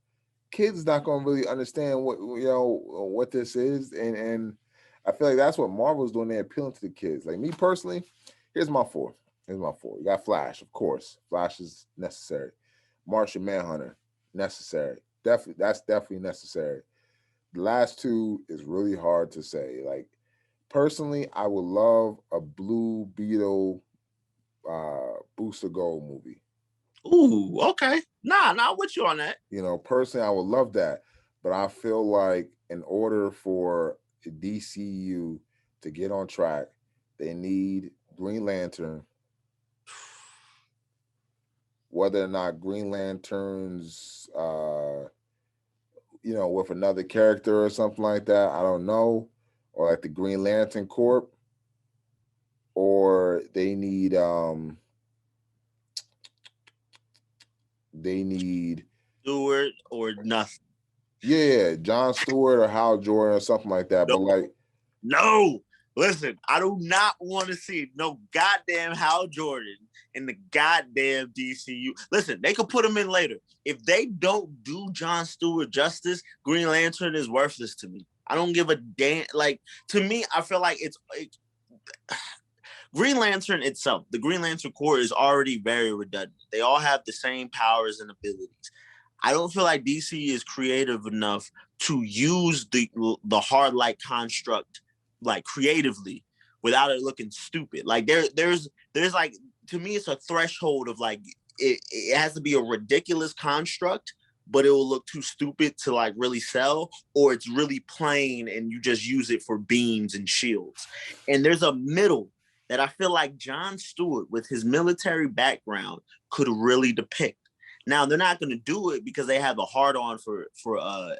Kids not going to really understand what this is. And I feel like that's what Marvel's doing. They're appealing to the kids. Like me personally, here's my 4. You got Flash, of course. Flash is necessary. Martian Manhunter, necessary. That's definitely necessary. The last 2 is really hard to say. Like personally, I would love a Blue Beetle Booster Gold movie. Ooh, okay. Nah, with you on that. You know, personally, I would love that. But I feel like in order for DCU to get on track, they need Green Lantern. Whether or not Green Lantern's with another character or something like that, I don't know. Or like the Green Lantern Corp. Or they need Stewart or nothing. Yeah, John Stewart or Hal Jordan or something like that. No. But like, no, listen, I do not want to see no goddamn Hal Jordan in the goddamn DCU. Listen, they could put him in later. If they don't do John Stewart justice, Green Lantern is worthless to me. I don't give a damn. Like, to me, I feel like Green Lantern itself, the Green Lantern Corps is already very redundant. They all have the same powers and abilities. I don't feel like DC is creative enough to use the hard light construct like creatively without it looking stupid. Like there's like, to me, it's a threshold of like it has to be a ridiculous construct, but it will look too stupid to like really sell, or it's really plain and you just use it for beams and shields. And there's a middle that I feel like John Stewart, with his military background, could really depict. Now, they're not going to do it because they have a hard-on for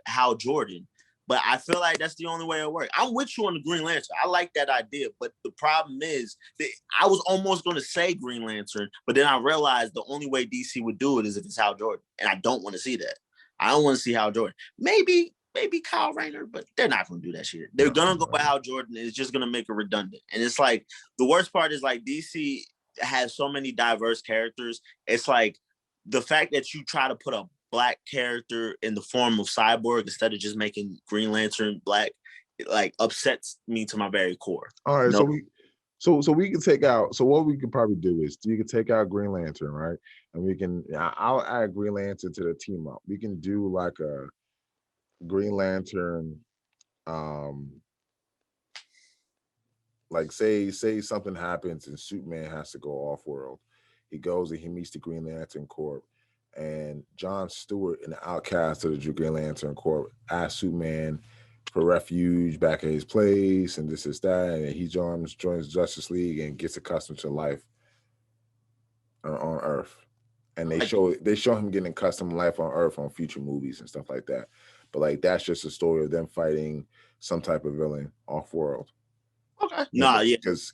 Hal Jordan, but I feel like that's the only way it'll work. I'm with you on the Green Lantern. I like that idea, but the problem is that I was almost going to say Green Lantern, but then I realized the only way DC would do it is if it's Hal Jordan, and I don't want to see that. I don't want to see Hal Jordan. Maybe maybe Kyle Rayner, but they're not going to do that shit. They're going to go by Hal Jordan, and it's just going to make it redundant. And it's like, the worst part is like DC has so many diverse characters. It's like the fact that you try to put a black character in the form of Cyborg instead of just making Green Lantern black, it like upsets me to my very core. All right, so we can take out. So what we could probably do is you can take out Green Lantern, right? And we can. I'll add Green Lantern to the team up. We can do like a Green Lantern, like say something happens and Superman has to go off world. He goes and he meets the Green Lantern Corps, and John Stewart, an outcast of the Green Lantern Corps, asks Superman for refuge back at his place, and this is that, and he joins Justice League and gets accustomed to life on Earth. And they show him getting accustomed to life on Earth on future movies and stuff like that. But like that's just a story of them fighting some type of villain off world. Okay. Because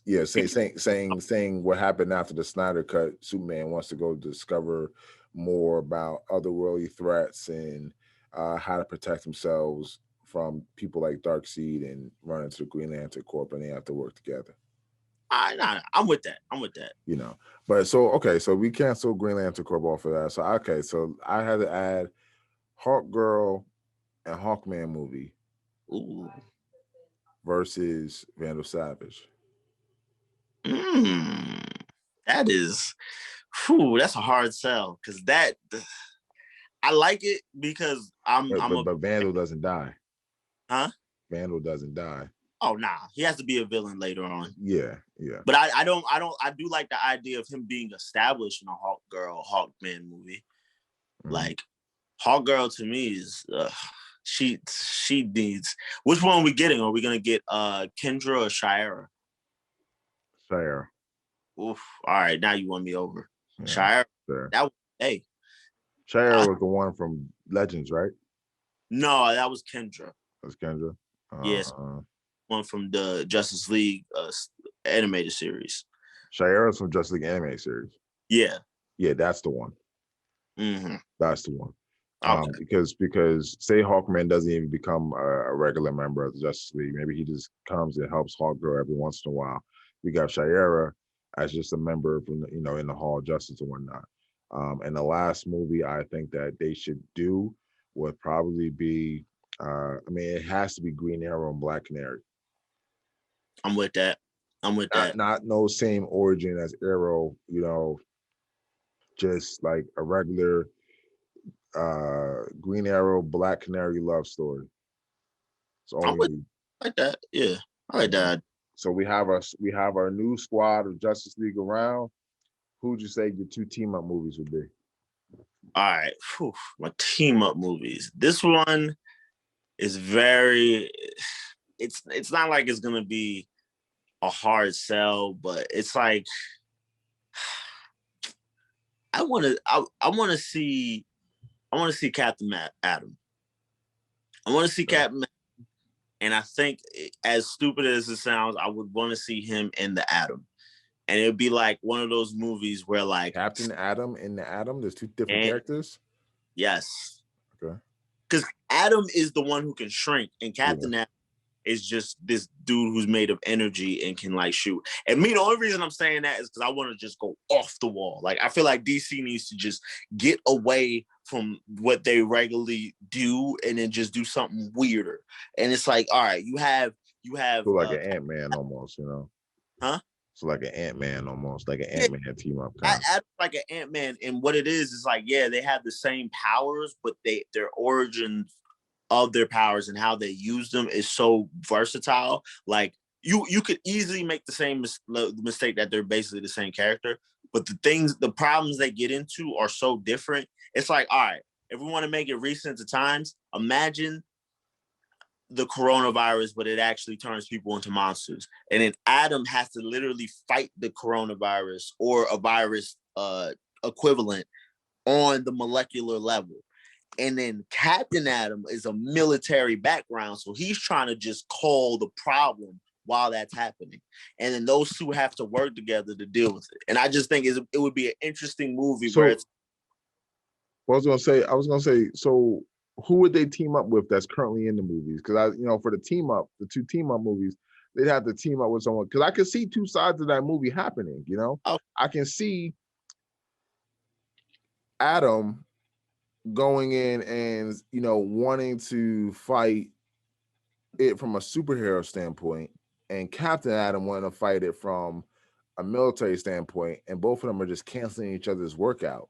saying what happened after the Snyder Cut, Superman wants to go discover more about otherworldly threats and how to protect themselves from people like Darkseid and run into the Green Lantern Corps, and they have to work together. I'm with that. You know, but so we cancel Green Lantern Corps off of that. So I had to add Hawk Girl and Hawkman movie. Ooh. Versus Vandal Savage. That is, that's a hard sell because I like it because but Vandal doesn't die. Huh? Vandal doesn't die. Oh nah, he has to be a villain later on. Yeah. But I do like the idea of him being established in a Hawk Girl, Hawkman movie. Like Hawk Girl to me is she needs. Which one are we getting? Are we gonna get Kendra or Shira? Shira. Oof. All right, now you won me over. Yeah, Shira. Sure. Shira was the one from Legends, right? No, that was Kendra. That's Kendra. Yes. One from the Justice League animated series. Shira's from Justice League animated series. Yeah. Yeah, that's the one. Mm-hmm. That's the one. Okay. Because say Hawkman doesn't even become a regular member of the Justice League. Maybe he just comes and helps Hawkgirl every once in a while. We got Shira as just a member from in the Hall of Justice and whatnot. And the last movie I think that they should do would probably be it has to be Green Arrow and Black Canary. I'm with that. Not no same origin as Arrow, just like a regular Green Arrow, Black Canary love story. So I like that. Yeah, I like that. So we have our new squad of Justice League around. Who'd you say your two team up movies would be? All right, my team up movies. This one is very. It's not like it's gonna be a hard sell, but it's like I want to see Captain Atom. I want to see Captain, and I think as stupid as it sounds, I would want to see him in the Atom, and it would be like one of those movies where like Captain Atom in the Atom. There's two different characters. Yes. Okay. Because Atom is the one who can shrink, and Captain Atom is just this dude who's made of energy and can like shoot. And me, the only reason I'm saying that is because I want to just go off the wall. Like I feel like DC needs to just get away from what they regularly do and then just do something weirder. And it's like, all right, you have so like an Ant-Man almost, Huh? So like an Ant-Man almost, like an Ant-Man team up. Like an Ant-Man, and what it is like, yeah, they have the same powers, but their origins of their powers and how they use them is so versatile. Like you could easily make the same mistake that they're basically the same character, but the problems they get into are so different. It's like, all right, if we want to make it recent to times, imagine the coronavirus, but it actually turns people into monsters. And then Adam has to literally fight the coronavirus or a virus equivalent on the molecular level. And then Captain Atom is a military background, so he's trying to just call the problem while that's happening. And then those two have to work together to deal with it. And I just think it would be an interesting movie where it's. Well, I was gonna say, so who would they team up with that's currently in the movies? Because for the two team up movies, they'd have to team up with someone. Because I could see two sides of that movie happening. Oh. I can see Adam going in and wanting to fight it from a superhero standpoint, and Captain Adam wanting to fight it from a military standpoint, and both of them are just canceling each other's workout.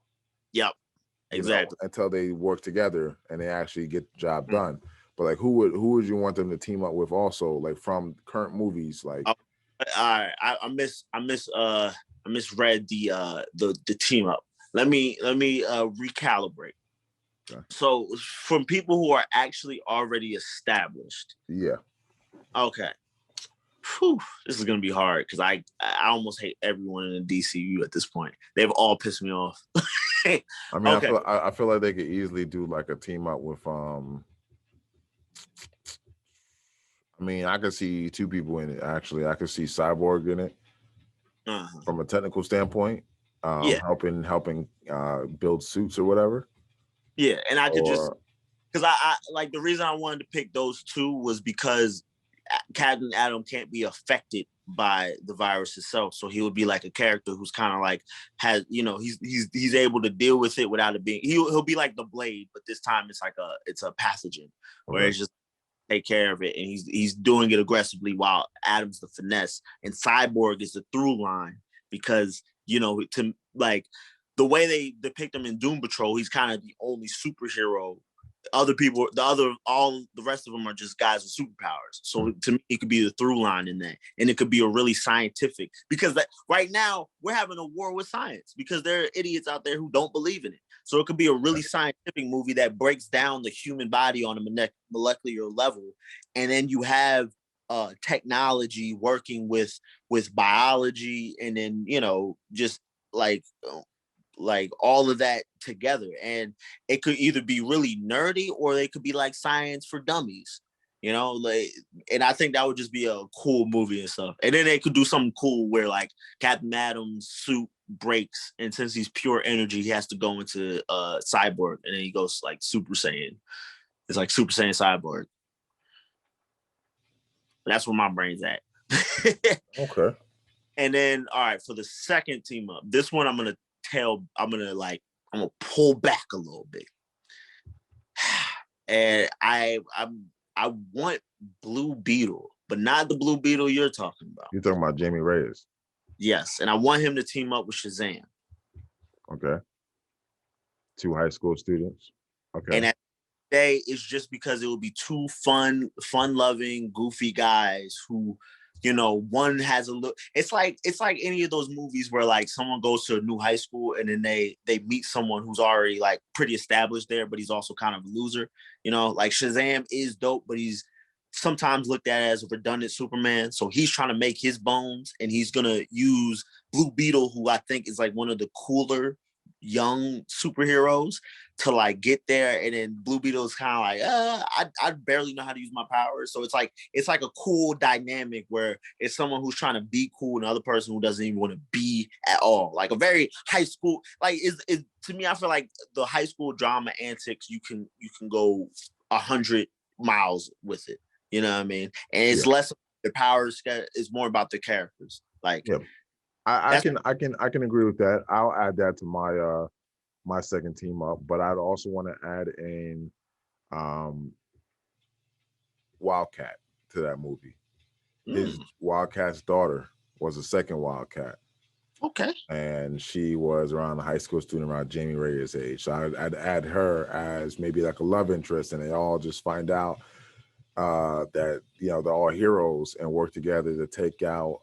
Yep. Exactly. Until they work together and they actually get the job done. But like, who would you want them to team up with also, like from current movies? Like, I misread the team up. Let me recalibrate. Okay. So from people who are actually already established. Yeah. Okay. Whew, this is gonna be hard because I almost hate everyone in the DCU at this point. They've all pissed me off. I mean, okay. I feel like they could easily do like a team up with I mean, I could see two people in it. Actually, I could see Cyborg in it from a technical standpoint. Helping build suits or whatever. Yeah, and I could just because I like the reason I wanted to pick those two was because Captain Adam can't be affected by the virus itself, so he would be like a character who's kind of like he's able to deal with it without it being he'll be like the Blade, but this time it's a pathogen where it's just take care of it, and he's doing it aggressively while Adam's the finesse, and Cyborg is the through line because to like the way they depict him in Doom Patrol, he's kind of the only superhero. Other people, all the rest of them are just guys with superpowers. So to me, it could be the through line in that, and it could be a really scientific because right now we're having a war with science because there are idiots out there who don't believe in it. So it could be a really scientific movie that breaks down the human body on a molecular level, and then you have technology working with biology, and then just like all of that together, and it could either be really nerdy or they could be like science for dummies, and I think that would just be a cool movie and stuff. And then they could do something cool where like Captain Adam's suit breaks, and since he's pure energy, he has to go into Cyborg, and then he goes like Super Saiyan. It's like Super Saiyan Cyborg. That's where my brain's at. Okay. And then all right, for the second team up, this one I'm gonna pull back a little bit. And I want Blue Beetle, but not the Blue Beetle you're talking about. You're talking about Jamie Reyes. Yes, and I want him to team up with Shazam. Okay. Two high school students. Okay. And at the day, it's just because it will be two fun-loving, goofy guys who, one has a look. It's like any of those movies where like someone goes to a new high school and then they meet someone who's already like pretty established there, but he's also kind of a loser. Like Shazam is dope, but he's sometimes looked at as a redundant Superman. So he's trying to make his bones, and he's gonna use Blue Beetle, who I think is like one of the cooler young superheroes, to like get there. And then Blue Beetle is kind of like, I barely know how to use my powers. So it's like a cool dynamic where it's someone who's trying to be cool and another person who doesn't even want to be at all. Like a very high school, like is to me, I feel like the high school drama antics, you can go 100 miles with it. You know what I mean? And it's less the powers, it's more about the characters. Like I can agree with that. I'll add that to my my second team up, but I'd also want to add in Wildcat to that movie. His Wildcat's daughter was the second Wildcat. Okay. And she was around a high school student around Jamie Reyes' age. So I'd add her as maybe like a love interest, and they all just find out that they're all heroes and work together to take out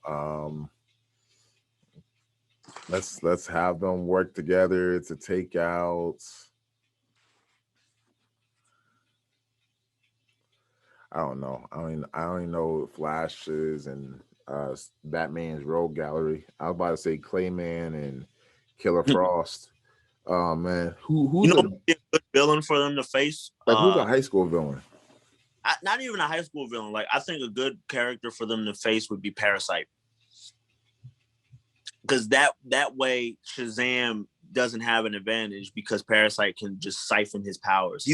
let's have them work together to take out I don't know. I don't even know Flashes and Batman's Rogue Gallery. I was about to say Clayman and Killer Frost. Oh man, who's a good villain for them to face? Like who's a high school villain? Not even a high school villain. Like I think a good character for them to face would be Parasite, because that way Shazam doesn't have an advantage because Parasite can just siphon his powers.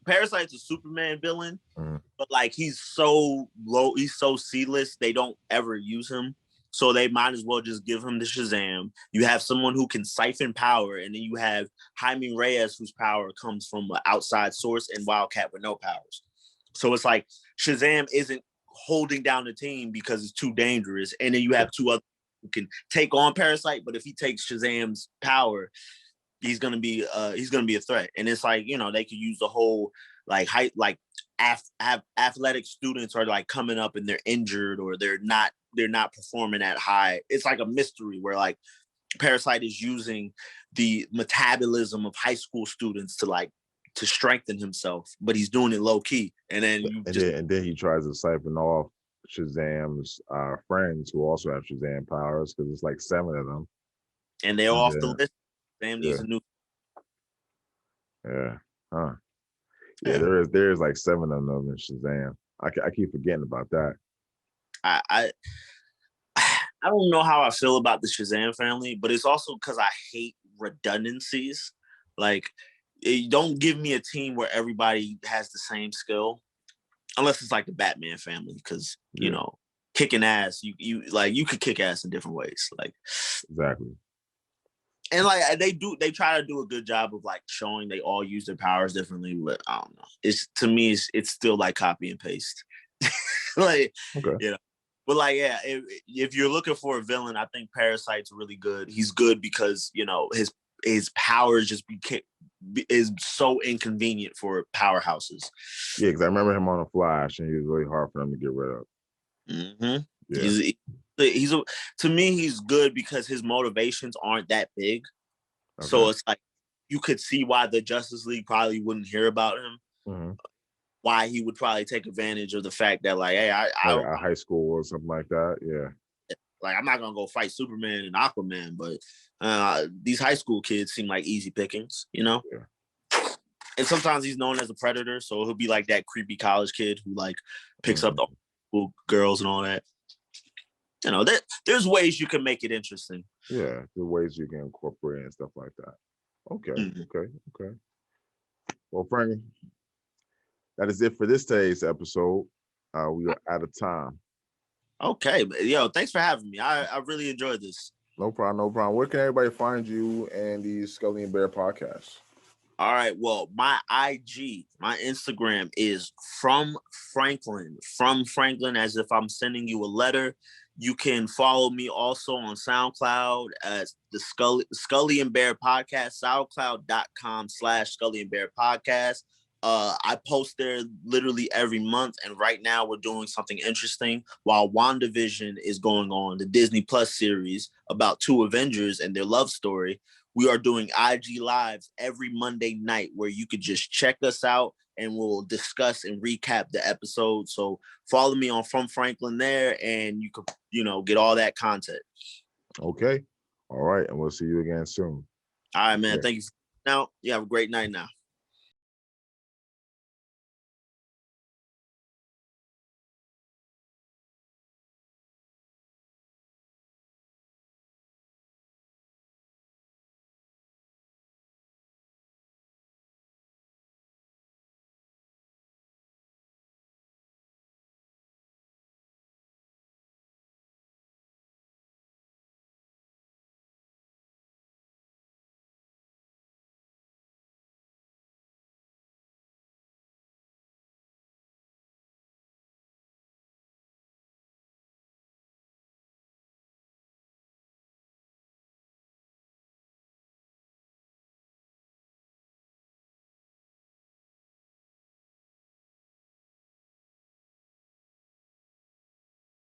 Parasite's a Superman villain, but like he's so low, he's so C-list, they don't ever use him. So they might as well just give him the Shazam. You have someone who can siphon power, and then you have Jaime Reyes, whose power comes from an outside source, and Wildcat with no powers. So it's like Shazam isn't holding down the team because it's too dangerous. And then you have two other who can take on Parasite, but if he takes Shazam's power, he's gonna be a threat. And it's like, they could use the whole like height, like athletic students are like coming up and they're injured or they're not performing at high. It's like a mystery where like Parasite is using the metabolism of high school students to strengthen himself, but he's doing it low key. And then then he tries to siphon off Shazam's friends who also have Shazam powers, because it's like 7 of them, and they're off the list. Shazam needs a new. Yeah, huh? Yeah, there's like 7 of them in Shazam. I keep forgetting about that. I don't know how I feel about the Shazam family, but it's also because I hate redundancies. Like, don't give me a team where everybody has the same skill, unless it's like the Batman family, because kicking ass, you could kick ass in different ways, like exactly. And like they try to do a good job of like showing they all use their powers differently, but I don't know. It's still like copy and paste, like okay. But like if you're looking for a villain, I think Parasite's really good. He's good because his powers just is so inconvenient for powerhouses. Yeah, because I remember him on the Flash, and he was really hard for them to get rid of. Mm-hmm. Yeah. To me, he's good because his motivations aren't that big. Okay. So it's like you could see why the Justice League probably wouldn't hear about him. Mm-hmm. Why he would probably take advantage of the fact that like, hey, I high school or something like that. Yeah. Like, I'm not gonna go fight Superman and Aquaman, but these high school kids seem like easy pickings, Yeah. And sometimes he's known as a predator, so he'll be like that creepy college kid who like picks up the cool girls and all that. There's ways you can make it interesting. Yeah, the ways you can incorporate and stuff like that. Okay, okay. Well, Frankie, that is it for today's episode. We are out of time. Okay, thanks for having me. I really enjoyed this. No problem. Where can everybody find you and the Scully and Bear podcast? All right. Well, my Instagram is from Franklin, as if I'm sending you a letter. You can follow me also on SoundCloud as the Scully and Bear podcast, soundcloud.com/Scully and Bear podcast. I post there literally every month, and right now we're doing something interesting. While WandaVision is going on, the Disney Plus series about 2 Avengers and their love story, we are doing IG Lives every Monday night where you could just check us out and we'll discuss and recap the episode. So follow me on From Franklin there, and you could, get all that content. Okay. All right. And we'll see you again soon. All right, man. Thank you. Now, you have a great night now.